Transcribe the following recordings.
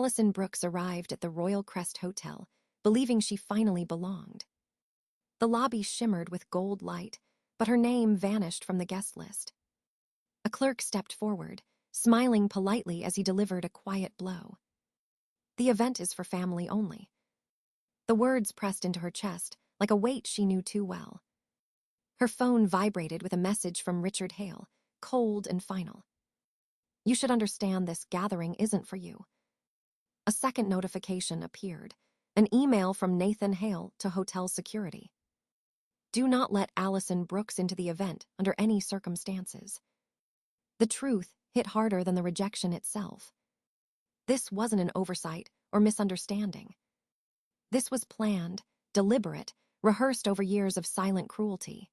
Allison Brooks arrived at the Royal Crest Hotel, believing she finally belonged. The lobby shimmered with gold light, but her name vanished from the guest list. A clerk stepped forward, smiling politely as he delivered a quiet blow. "The event is for family only." The words pressed into her chest like a weight she knew too well. Her phone vibrated with a message from Richard Hale, cold and final. "You should understand this gathering isn't for you." A second notification appeared, an email from Nathan Hale to hotel security. "Do not let Allison Brooks into the event under any circumstances." The truth hit harder than the rejection itself. This wasn't an oversight or misunderstanding. This was planned, deliberate, rehearsed over years of silent cruelty.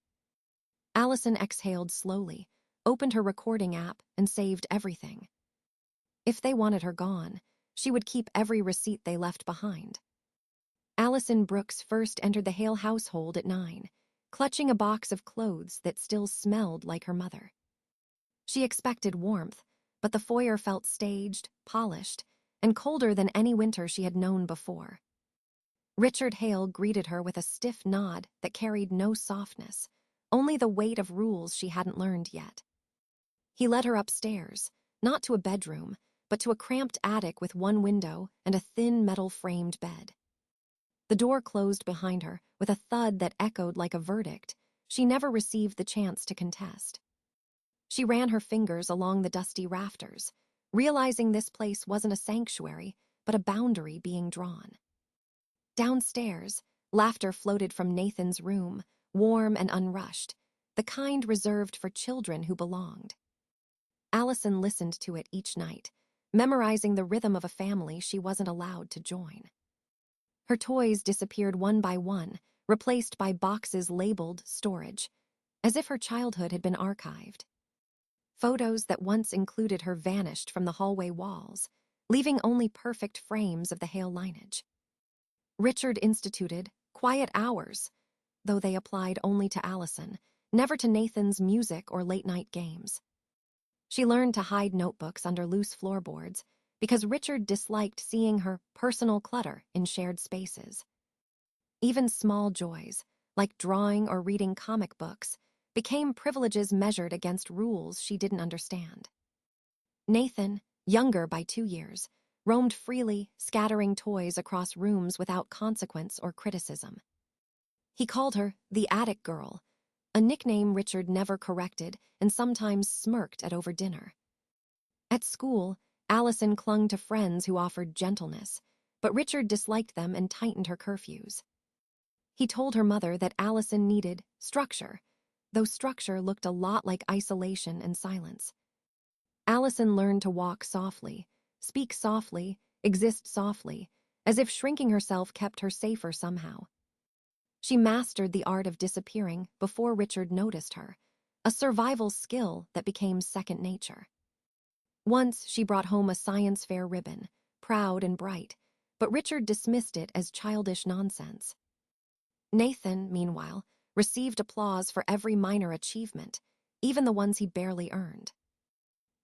Allison exhaled slowly, opened her recording app, and saved everything. If they wanted her gone, she would keep every receipt they left behind. Allison Brooks first entered the Hale household at 9, clutching a box of clothes that still smelled like her mother. She expected warmth, but the foyer felt staged, polished, and colder than any winter she had known before. Richard Hale greeted her with a stiff nod that carried no softness, only the weight of rules she hadn't learned yet. He led her upstairs, not to a bedroom, but to a cramped attic with one window and a thin metal-framed bed. The door closed behind her with a thud that echoed like a verdict she never received the chance to contest. She ran her fingers along the dusty rafters, realizing this place wasn't a sanctuary, but a boundary being drawn. Downstairs, laughter floated from Nathan's room, warm and unrushed, the kind reserved for children who belonged. Allison listened to it each night, memorizing the rhythm of a family she wasn't allowed to join. Her toys disappeared one by one, replaced by boxes labeled storage, as if her childhood had been archived. Photos that once included her vanished from the hallway walls, leaving only perfect frames of the Hale lineage. Richard instituted quiet hours, though they applied only to Allison, never to Nathan's music or late-night games. She learned to hide notebooks under loose floorboards because Richard disliked seeing her personal clutter in shared spaces. Even small joys, like drawing or reading comic books, became privileges measured against rules she didn't understand. Nathan, younger by 2 years, roamed freely, scattering toys across rooms without consequence or criticism. He called her the attic girl, a nickname Richard never corrected and sometimes smirked at over dinner. At school, Allison clung to friends who offered gentleness, but Richard disliked them and tightened her curfews. He told her mother that Allison needed structure, though structure looked a lot like isolation and silence. Allison learned to walk softly, speak softly, exist softly, as if shrinking herself kept her safer somehow. She mastered the art of disappearing before Richard noticed her, a survival skill that became second nature. Once she brought home a science fair ribbon, proud and bright, but Richard dismissed it as childish nonsense. Nathan, meanwhile, received applause for every minor achievement, even the ones he barely earned.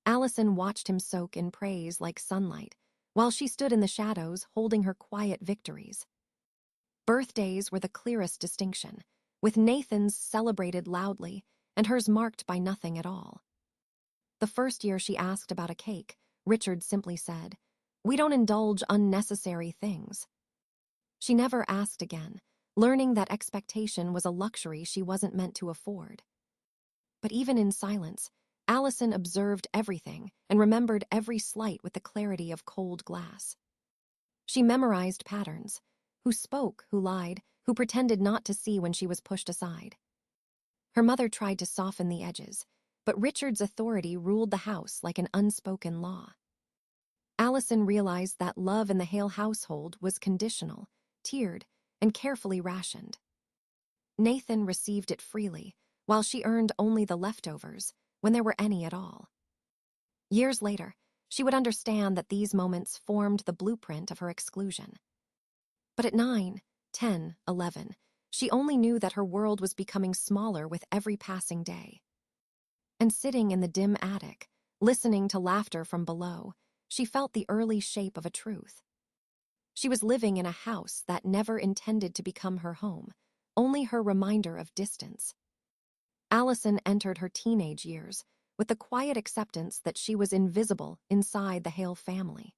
Allison watched him soak in praise like sunlight, while she stood in the shadows holding her quiet victories. Birthdays were the clearest distinction, with Nathan's celebrated loudly and hers marked by nothing at all. The first year she asked about a cake, Richard simply said, "We don't indulge unnecessary things." She never asked again, learning that expectation was a luxury she wasn't meant to afford. But even in silence, Allison observed everything and remembered every slight with the clarity of cold glass. She memorized patterns, who spoke, who lied, who pretended not to see when she was pushed aside. Her mother tried to soften the edges, but Richard's authority ruled the house like an unspoken law. Allison realized that love in the Hale household was conditional, tiered, and carefully rationed. Nathan received it freely, while she earned only the leftovers, when there were any at all. Years later, she would understand that these moments formed the blueprint of her exclusion. But at 9, 10, 11, she only knew that her world was becoming smaller with every passing day. And sitting in the dim attic, listening to laughter from below, she felt the early shape of a truth. She was living in a house that never intended to become her home, only her reminder of distance. Allison entered her teenage years with the quiet acceptance that she was invisible inside the Hale family.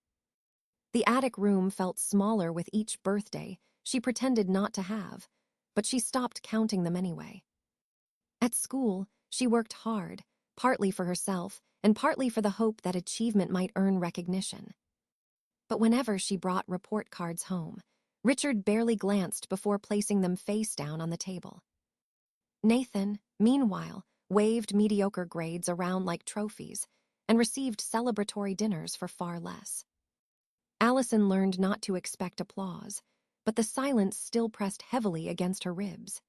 The attic room felt smaller with each birthday she pretended not to have, but she stopped counting them anyway. At school, she worked hard, partly for herself and partly for the hope that achievement might earn recognition. But whenever she brought report cards home, Richard barely glanced before placing them face down on the table. Nathan, meanwhile, waved mediocre grades around like trophies and received celebratory dinners for far less. Allison learned not to expect applause, but the silence still pressed heavily against her ribs.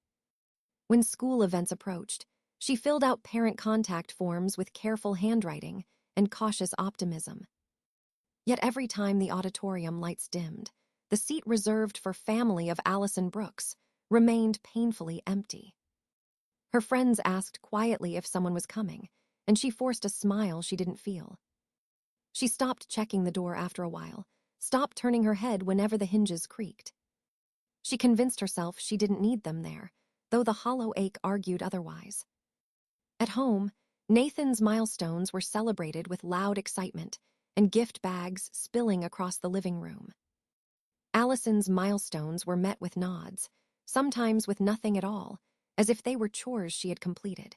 When school events approached, she filled out parent contact forms with careful handwriting and cautious optimism. Yet every time the auditorium lights dimmed, the seat reserved for family of Allison Brooks remained painfully empty. Her friends asked quietly if someone was coming, and she forced a smile she didn't feel. She stopped checking the door after a while, stopped turning her head whenever the hinges creaked. She convinced herself she didn't need them there, though the hollow ache argued otherwise. At home, Nathan's milestones were celebrated with loud excitement and gift bags spilling across the living room. Allison's milestones were met with nods, sometimes with nothing at all, as if they were chores she had completed.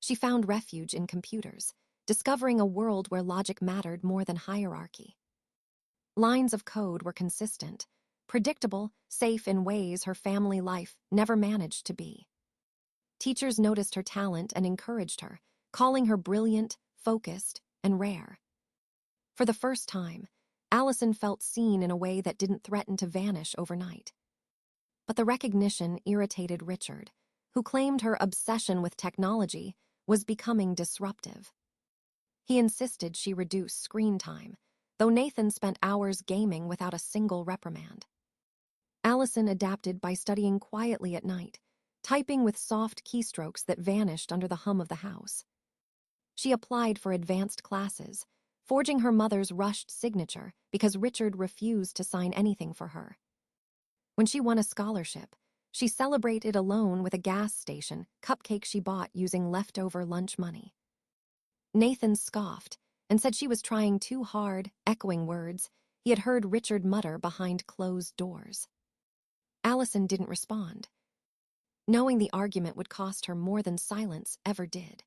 She found refuge in computers, discovering a world where logic mattered more than hierarchy. Lines of code were consistent, predictable, safe in ways her family life never managed to be. Teachers noticed her talent and encouraged her, calling her brilliant, focused, and rare. For the first time, Allison felt seen in a way that didn't threaten to vanish overnight. But the recognition irritated Richard, who claimed her obsession with technology was becoming disruptive. He insisted she reduce screen time, though Nathan spent hours gaming without a single reprimand. Allison adapted by studying quietly at night, typing with soft keystrokes that vanished under the hum of the house. She applied for advanced classes, forging her mother's rushed signature because Richard refused to sign anything for her. When she won a scholarship, she celebrated alone with a gas station cupcake she bought using leftover lunch money. Nathan scoffed and said she was trying too hard, echoing words he had heard Richard mutter behind closed doors. Allison didn't respond, knowing the argument would cost her more than silence ever did.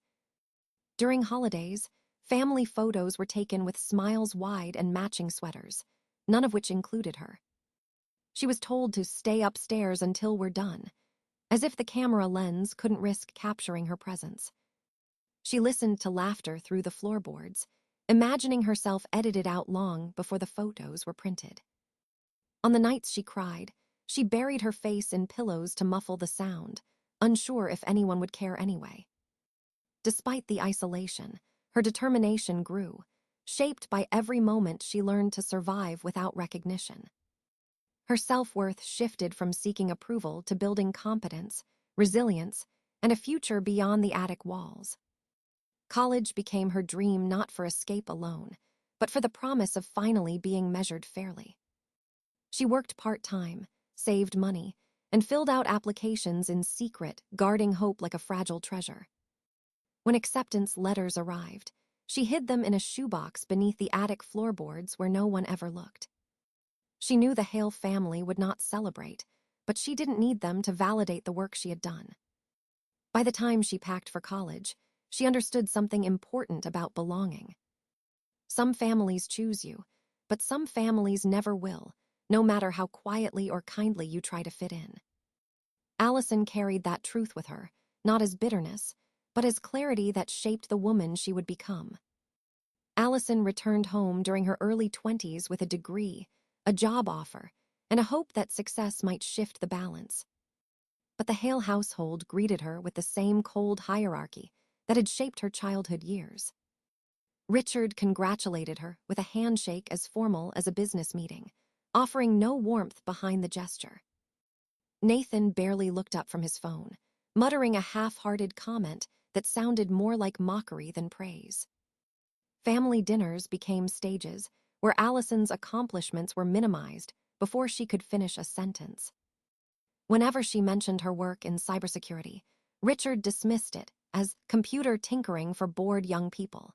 During holidays, family photos were taken with smiles wide and matching sweaters, none of which included her. She was told to stay upstairs until we're done, as if the camera lens couldn't risk capturing her presence. She listened to laughter through the floorboards, imagining herself edited out long before the photos were printed. On the nights she cried, she buried her face in pillows to muffle the sound, unsure if anyone would care anyway. Despite the isolation, her determination grew, shaped by every moment she learned to survive without recognition. Her self-worth shifted from seeking approval to building competence, resilience, and a future beyond the attic walls. College became her dream not for escape alone, but for the promise of finally being measured fairly. She worked part-time, saved money, and filled out applications in secret, guarding hope like a fragile treasure. When acceptance letters arrived, she hid them in a shoebox beneath the attic floorboards where no one ever looked. She knew the Hale family would not celebrate, but she didn't need them to validate the work she had done. By the time she packed for college, she understood something important about belonging. Some families choose you, but some families never will, no matter how quietly or kindly you try to fit in. Allison carried that truth with her, not as bitterness, but as clarity that shaped the woman she would become. Allison returned home during her early 20s with a degree, a job offer, and a hope that success might shift the balance. But the Hale household greeted her with the same cold hierarchy that had shaped her childhood years. Richard congratulated her with a handshake as formal as a business meeting, offering no warmth behind the gesture. Nathan barely looked up from his phone, muttering a half-hearted comment that sounded more like mockery than praise. Family dinners became stages where Allison's accomplishments were minimized before she could finish a sentence. Whenever she mentioned her work in cybersecurity, Richard dismissed it as computer tinkering for bored young people.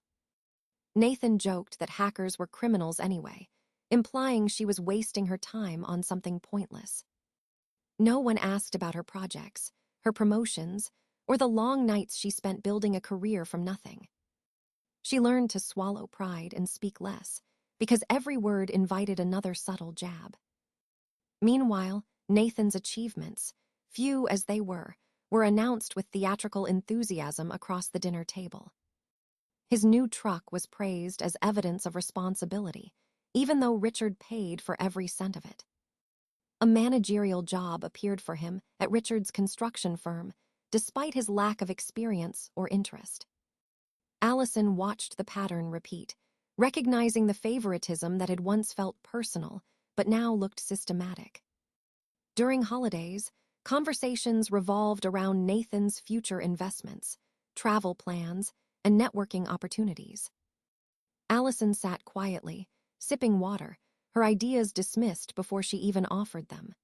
Nathan joked that hackers were criminals anyway, implying she was wasting her time on something pointless. No one asked about her projects, her promotions, or the long nights she spent building a career from nothing. She learned to swallow pride and speak less, because every word invited another subtle jab. Meanwhile, Nathan's achievements, few as they were announced with theatrical enthusiasm across the dinner table. His new truck was praised as evidence of responsibility, even though Richard paid for every cent of it. A managerial job appeared for him at Richard's construction firm, despite his lack of experience or interest. Allison watched the pattern repeat, recognizing the favoritism that had once felt personal but now looked systematic. During holidays, conversations revolved around Nathan's future investments, travel plans, and networking opportunities. Allison sat quietly, sipping water, her ideas dismissed before she even offered them.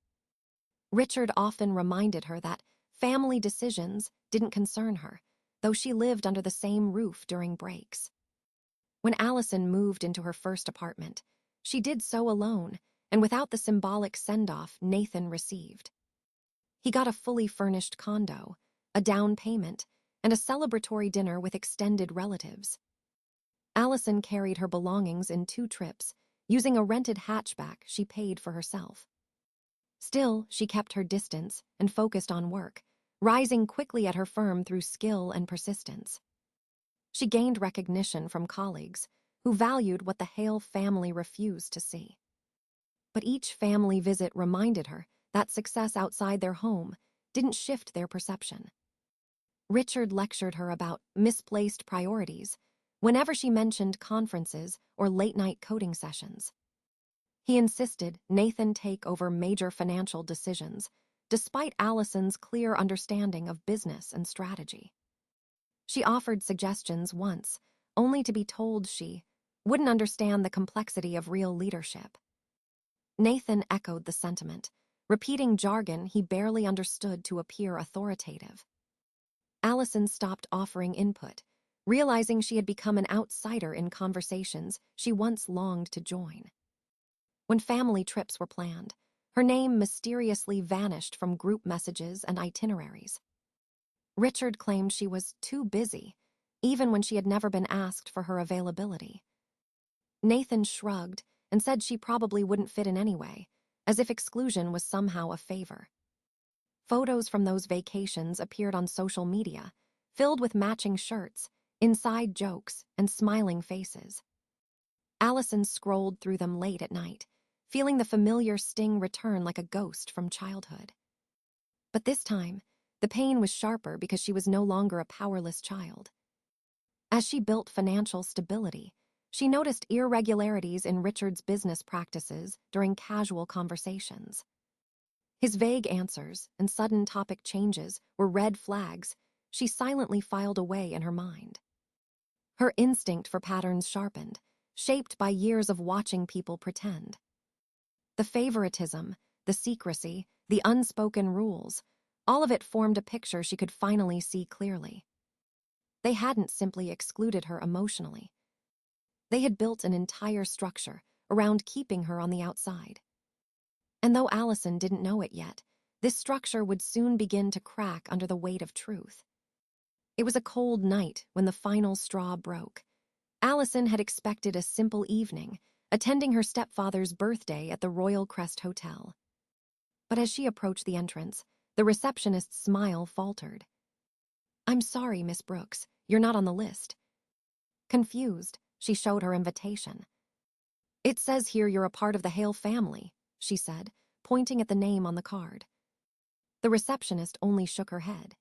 Richard often reminded her that family decisions didn't concern her, though she lived under the same roof during breaks. When Allison moved into her first apartment, she did so alone and without the symbolic send-off Nathan received. He got a fully furnished condo, a down payment, and a celebratory dinner with extended relatives. Allison carried her belongings in 2 trips, using a rented hatchback she paid for herself. Still, she kept her distance and focused on work, rising quickly at her firm through skill and persistence. She gained recognition from colleagues who valued what the Hale family refused to see. But each family visit reminded her that success outside their home didn't shift their perception. Richard lectured her about misplaced priorities whenever she mentioned conferences or late-night coding sessions. He insisted Nathan take over major financial decisions, despite Allison's clear understanding of business and strategy. She offered suggestions once, only to be told she wouldn't understand the complexity of real leadership. Nathan echoed the sentiment, repeating jargon he barely understood to appear authoritative. Allison stopped offering input, realizing she had become an outsider in conversations she once longed to join. When family trips were planned, her name mysteriously vanished from group messages and itineraries. Richard claimed she was too busy, even when she had never been asked for her availability. Nathan shrugged and said she probably wouldn't fit in anyway, as if exclusion was somehow a favor. Photos from those vacations appeared on social media, filled with matching shirts, inside jokes, and smiling faces. Allison scrolled through them late at night, feeling the familiar sting return like a ghost from childhood. But this time, the pain was sharper because she was no longer a powerless child. As she built financial stability, she noticed irregularities in Richard's business practices during casual conversations. His vague answers and sudden topic changes were red flags she silently filed away in her mind. Her instinct for patterns sharpened, shaped by years of watching people pretend. The favoritism, the secrecy, the unspoken rules, all of it formed a picture she could finally see clearly. They hadn't simply excluded her emotionally. They had built an entire structure around keeping her on the outside. And though Allison didn't know it yet, this structure would soon begin to crack under the weight of truth. It was a cold night when the final straw broke. Allison had expected a simple evening, attending her stepfather's birthday at the Royal Crest Hotel. But as she approached the entrance, the receptionist's smile faltered. "I'm sorry, Miss Brooks, you're not on the list." Confused, she showed her invitation. "It says here you're a part of the Hale family," she said, pointing at the name on the card. The receptionist only shook her head.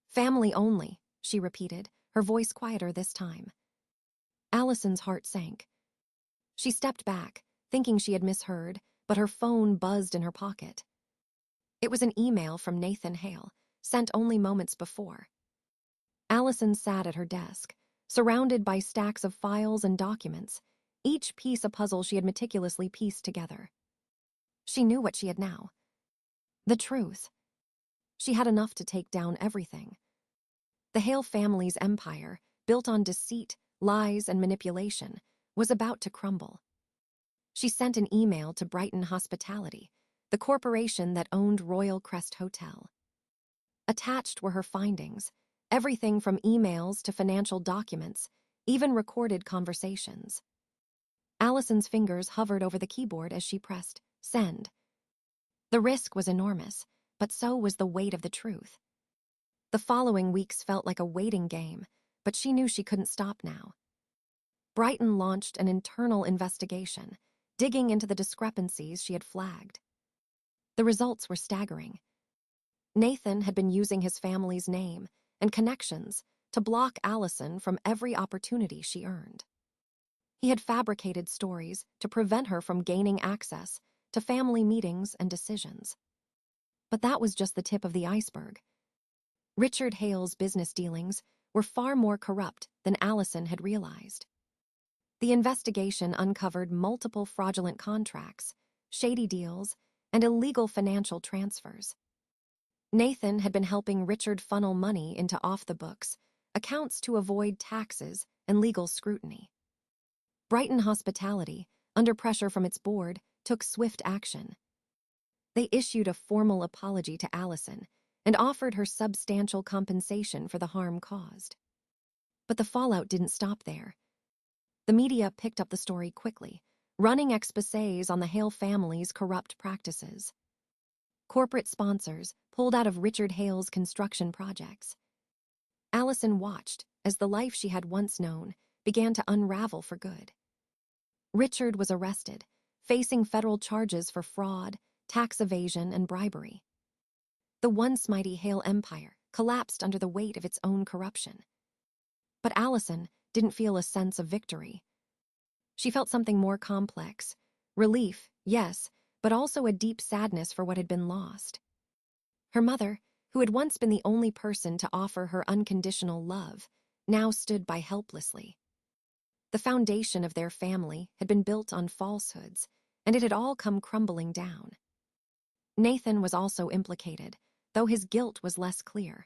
"Family only," she repeated, her voice quieter this time. Allison's heart sank. She stepped back, thinking she had misheard, but her phone buzzed in her pocket. It was an email from Nathan Hale, sent only moments before. Allison sat at her desk, surrounded by stacks of files and documents, each piece a puzzle she had meticulously pieced together. She knew what she had now. The truth. She had enough to take down everything. The Hale family's empire, built on deceit, lies, and manipulation, was about to crumble. She sent an email to Brighton Hospitality, the corporation that owned Royal Crest Hotel. Attached were her findings, everything from emails to financial documents, even recorded conversations. Allison's fingers hovered over the keyboard as she pressed send. The risk was enormous, but so was the weight of the truth. The following weeks felt like a waiting game, but she knew she couldn't stop now. Brighton launched an internal investigation, digging into the discrepancies she had flagged. The results were staggering. Nathan had been using his family's name and connections to block Allison from every opportunity she earned. He had fabricated stories to prevent her from gaining access to family meetings and decisions. But that was just the tip of the iceberg. Richard Hale's business dealings were far more corrupt than Allison had realized. The investigation uncovered multiple fraudulent contracts, shady deals, and illegal financial transfers. Nathan had been helping Richard funnel money into off-the-books accounts to avoid taxes and legal scrutiny. Brighton Hospitality, under pressure from its board, took swift action. They issued a formal apology to Allison and offered her substantial compensation for the harm caused. But the fallout didn't stop there. The media picked up the story quickly, running exposés on the Hale family's corrupt practices. Corporate sponsors pulled out of Richard Hale's construction projects. Allison watched as the life she had once known began to unravel for good. Richard was arrested, facing federal charges for fraud, tax evasion, and bribery. The once mighty Hale empire collapsed under the weight of its own corruption. But Allison didn't feel a sense of victory. She felt something more complex. Relief, yes, but also a deep sadness for what had been lost. Her mother, who had once been the only person to offer her unconditional love, now stood by helplessly. The foundation of their family had been built on falsehoods, and it had all come crumbling down. Nathan was also implicated, though his guilt was less clear.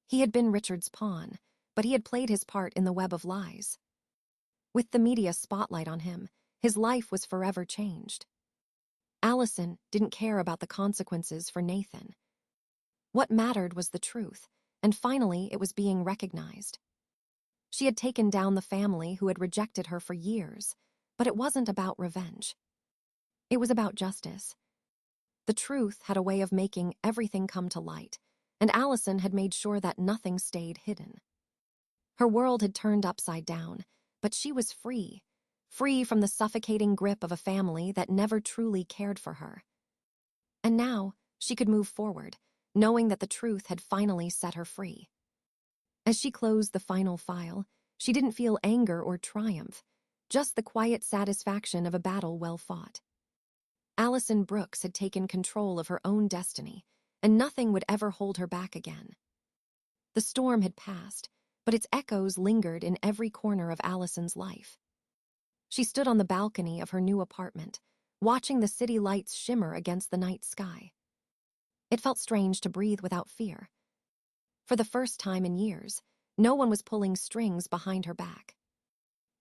He had been Richard's pawn, but he had played his part in the web of lies. With the media spotlight on him, his life was forever changed. Allison didn't care about the consequences for Nathan. What mattered was the truth, and finally it was being recognized. She had taken down the family who had rejected her for years, but it wasn't about revenge. It was about justice. The truth had a way of making everything come to light, and Allison had made sure that nothing stayed hidden. Her world had turned upside down, but she was free from the suffocating grip of a family that never truly cared for her. And now she could move forward, knowing that the truth had finally set her free. As she closed the final file, she didn't feel anger or triumph, just the quiet satisfaction of a battle well fought. Allison Brooks had taken control of her own destiny, and nothing would ever hold her back again. The storm had passed, but its echoes lingered in every corner of Allison's life. She stood on the balcony of her new apartment, watching the city lights shimmer against the night sky. It felt strange to breathe without fear. For the first time in years, no one was pulling strings behind her back.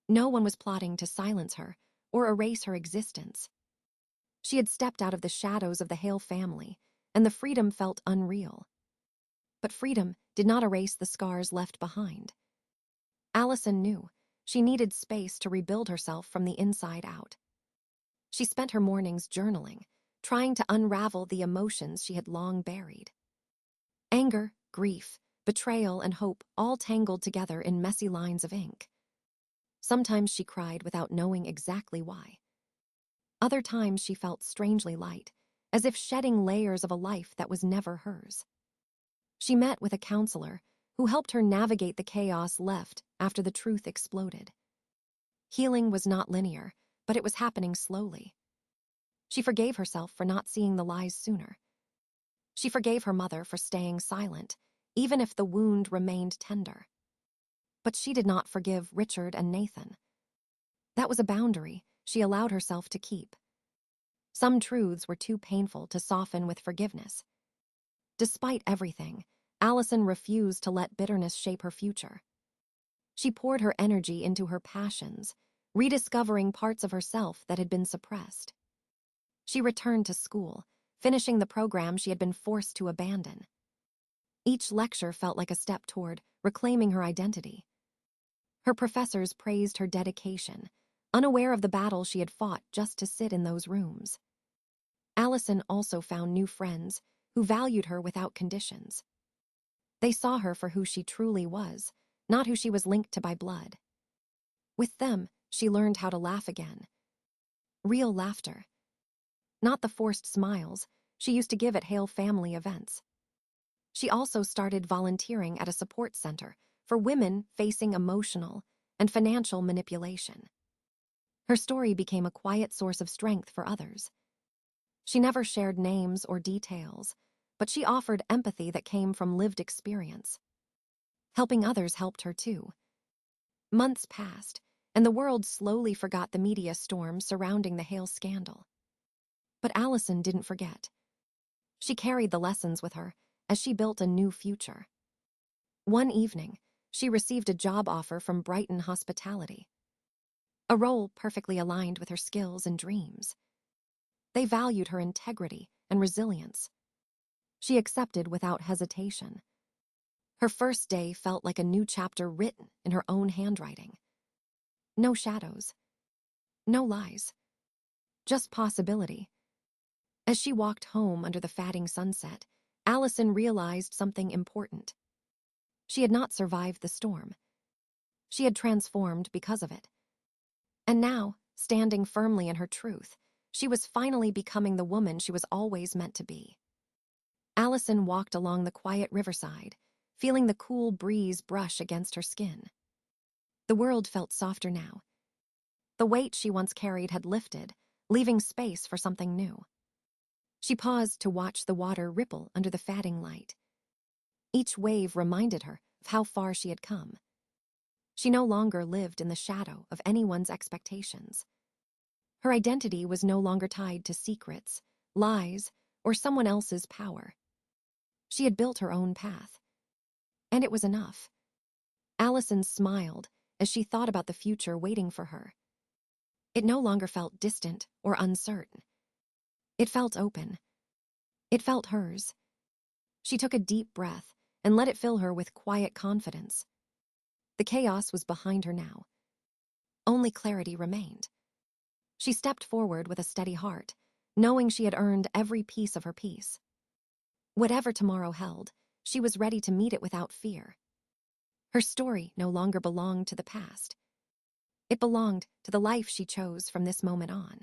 No one was plotting to silence her or erase her existence. She had stepped out of the shadows of the Hale family, and the freedom felt unreal. But freedom did not erase the scars left behind. Allison knew she needed space to rebuild herself from the inside out. She spent her mornings journaling, trying to unravel the emotions she had long buried. Anger, grief, betrayal, and hope all tangled together in messy lines of ink. Sometimes she cried without knowing exactly why. Other times she felt strangely light, as if shedding layers of a life that was never hers. She met with a counselor who helped her navigate the chaos left after the truth exploded. Healing was not linear, but it was happening slowly. She forgave herself for not seeing the lies sooner. She forgave her mother for staying silent, even if the wound remained tender. But she did not forgive Richard and Nathan. That was a boundary she allowed herself to keep. Some truths were too painful to soften with forgiveness. Despite everything, Allison refused to let bitterness shape her future. She poured her energy into her passions, rediscovering parts of herself that had been suppressed. She returned to school, finishing the program she had been forced to abandon. Each lecture felt like a step toward reclaiming her identity. Her professors praised her dedication, unaware of the battle she had fought just to sit in those rooms. Allison also found new friends who valued her without conditions. They saw her for who she truly was, not who she was linked to by blood. With them, she learned how to laugh again. Real laughter. Not the forced smiles she used to give at Hale family events. She also started volunteering at a support center for women facing emotional and financial manipulation. Her story became a quiet source of strength for others. She never shared names or details, but she offered empathy that came from lived experience. Helping others helped her too. Months passed, and the world slowly forgot the media storm surrounding the Hale scandal. But Allison didn't forget. She carried the lessons with her as she built a new future. One evening, she received a job offer from Brighton Hospitality. A role perfectly aligned with her skills and dreams. They valued her integrity and resilience. She accepted without hesitation. Her first day felt like a new chapter written in her own handwriting. No shadows. No lies. Just possibility. As she walked home under the fading sunset, Allison realized something important. She had not survived the storm. She had transformed because of it. And now, standing firmly in her truth, she was finally becoming the woman she was always meant to be. Allison walked along the quiet riverside, feeling the cool breeze brush against her skin. The world felt softer now. The weight she once carried had lifted, leaving space for something new. She paused to watch the water ripple under the fading light. Each wave reminded her of how far she had come. She no longer lived in the shadow of anyone's expectations. Her identity was no longer tied to secrets, lies, or someone else's power. She had built her own path. And it was enough. Allison smiled as she thought about the future waiting for her. It no longer felt distant or uncertain. It felt open. It felt hers. She took a deep breath and let it fill her with quiet confidence. The chaos was behind her now. Only clarity remained. She stepped forward with a steady heart, knowing she had earned every piece of her peace. Whatever tomorrow held, she was ready to meet it without fear. Her story no longer belonged to the past. It belonged to the life she chose from this moment on.